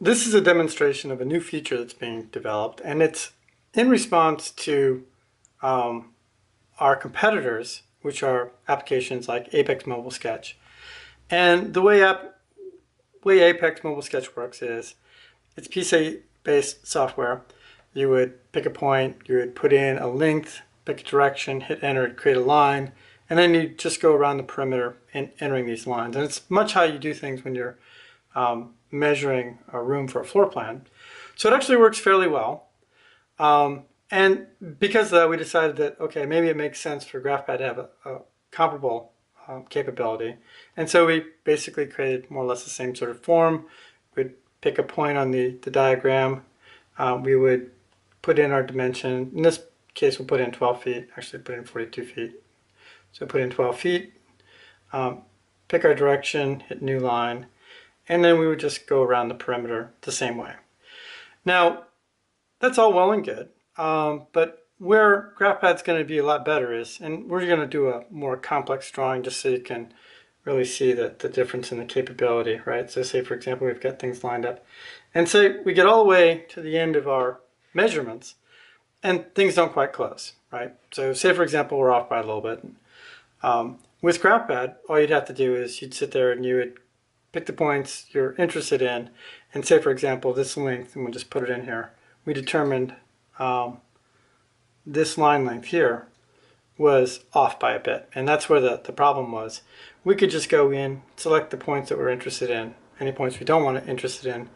This is a demonstration of a new feature that's being developed, and it's in response to our competitors, which are applications like Apex Mobile Sketch. And the way Apex Mobile Sketch works is it's PC-based software. You would pick a point, you would put in a length, pick a direction, hit enter, create a line, and then you just go around the perimeter and entering these lines. And it's much how you do things when you're measuring a room for a floor plan. So it actually works fairly well. And because of that, we decided that, okay, maybe it makes sense for GraphPad to have a comparable capability. And so we basically created more or less the same sort of form. We'd pick a point on the diagram. We would put in our dimension. In this case, we'll put in 12 feet. Actually, put in 42 feet. So put in 12 feet, pick our direction, hit new line, and then we would just go around the perimeter the same way. Now, that's all well and good, but where GraphPad's going to be a lot better is, and we're going to do a more complex drawing just so you can really see the difference in the capability, right? So say, for example, we've got things lined up, and say we get all the way to the end of our measurements, and things don't quite close, right? So say, for example, we're off by a little bit. With GraphPad, all you'd have to do is you'd sit there and you would pick the points you're interested in, and say, for example, this length, and we'll just put it in here. We determined this line length here was off by a bit, and that's where the problem was. We could just go in, select the points that we're interested in, any points we don't want to interested in,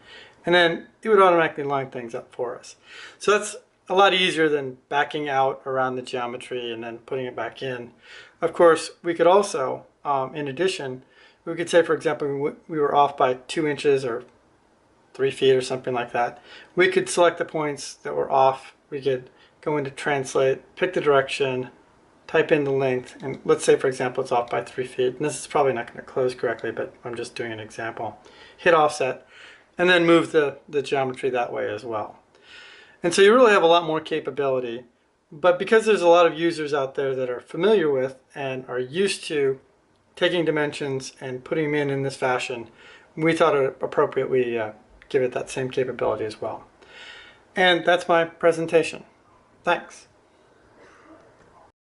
and then it would automatically line things up for us. So that's a lot easier than backing out around the geometry and then putting it back in. Of course, we could also, in addition, we could say, for example, we were off by 2 inches or 3 feet or something like that. We could select the points that were off. We could go into translate, pick the direction, type in the length, and let's say, for example, it's off by 3 feet. And this is probably not going to close correctly, but I'm just doing an example. Hit offset, and then move the geometry that way as well. And so you really have a lot more capability. But because there's a lot of users out there that are familiar with and are used to taking dimensions and putting them in this fashion, we thought it appropriate we give it that same capability as well. And that's my presentation. Thanks.